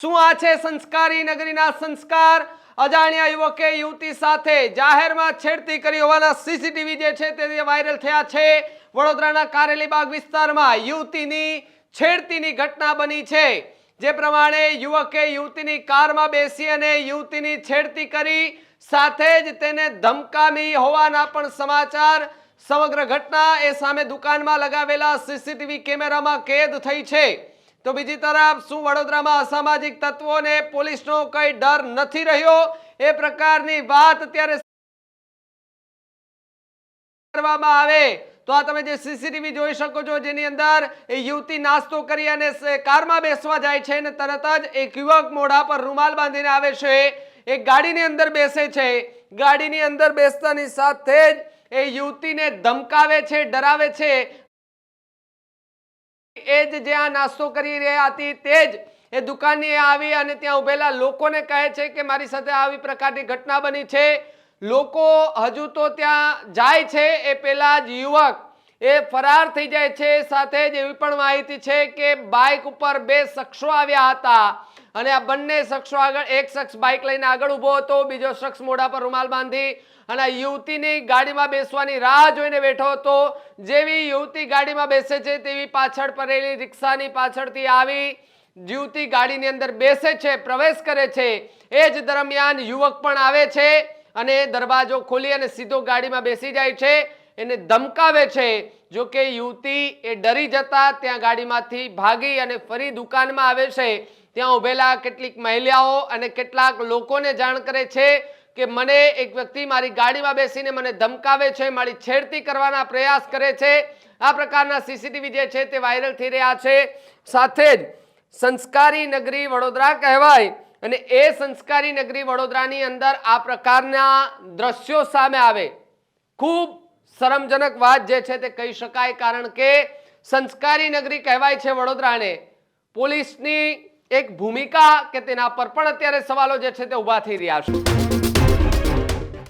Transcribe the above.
શું આ છે સંસ્કારી નગરીના સંસ્કાર? અજાણ્યા યુવકે યુવતી સાથે જાહેરમાં છેડતી કરી હોવાના સીસીટીવી જે છે તે વાયરલ થયા છે. વડોદરાના કારેલીબાગ વિસ્તારમાં યુવતીની છેડતીની ઘટના બની છે. જે પ્રમાણે યુવકે યુવતીની કારમાં બેસી અને યુવતીની છેડતી કરી, સાથે જ તેને ધમકાવી હોવાના પણ સમાચાર. સમગ્ર ઘટના એ સામે દુકાનમાં લગાવેલા સીસીટીવી કેમેરામાં કેદ થઈ છે. તો બીજી તરફ શું વડોદરામાં અસામાજિક તત્વોને પોલીસનો કઈ ડર નથી રહ્યો? એ પ્રકારની વાત અત્યારે કરવામાં આવે તો આ તમે જે સીસીટીવી જોઈ શકો છો, જેની અંદર એ યુવતી નાસ્તો કરી અને કારમાં બેસવા જાય છે અને તરત જ એક યુવક મોઢા પર રૂમાલ બાંધીને આવે છે. એક ગાડીની અંદર બેસે છે. ગાડીની અંદર બેસતાની સાથે જ એ યુવતીને ધમકાવે છે, ડરાવે છે. એ જ જ્યાં નાસ્તો કરી રહ્યા હતી તે જ એ દુકાનની આવી અને ત્યાં ઉભેલા લોકોને કહે છે કે મારી સાથે આવી પ્રકારની ઘટના બની છે. લોકો હજુ તો ત્યાં જાય છે એ પહેલા જ યુવક એ ફરાર થઈ જાય છે. સાથે જ એવી પણ માહિતી છે કે બાઇક ઉપર બે શખ્સો આવ્યા હતા અને આ બંને શખ્સો આગળ, એક શખ્સ બાઇક લઈને આગળ ઊભો હતો, બીજો શખ્સ મોઢા પર રૂમાલ બાંધી અને યુવતીની ગાડીમાં બેસવાની રાહ જોઈને બેઠો હતો. જેવી યુવતી ગાડીમાં બેસે છે તેવી પાછળ પડેલી રિક્ષાની પાછળથી આવી યુવતી ગાડીની અંદર બેસે છે, પ્રવેશ કરે છે. એ જ દરમિયાન યુવક પણ આવે છે અને દરવાજો ખોલી અને સીધો ગાડીમાં બેસી જાય છે, એને ધમકાવે છે. જો કે યુવતી એ ડરી જતા ત્યાં ગાડીમાંથી ભાગી અને ફરી દુકાનમાં આવે છે. ત્યાં ઉભેલા કેટલીક મહિલાઓ અને કેટલાક લોકોને જાણ કરે છે કે મને એક વ્યક્તિ મારી ગાડીમાં બેસીને મને ધમકાવે છે, મારી છેડતી કરવાના પ્રયાસ કરે છે. આ પ્રકારના સીસીટીવી જે છે તે વાયરલ થઈ રહ્યા છે. સાથે જ સંસ્કારી નગરી વડોદરા કહેવાય અને એ સંસ્કારી નગરી વડોદરાની અંદર આ પ્રકારના દ્રશ્યો સામે આવે, ખૂબ શરમજનક વાત જે છે તે કહી શકાય. કારણ કે સંસ્કારી નગરી કહેવાય છે વડોદરાને. પોલીસની એક ભૂમિકા કે તેના પર પણ અત્યારે સવાલો જે છે તે ઊભા થઈ રહ્યા છે.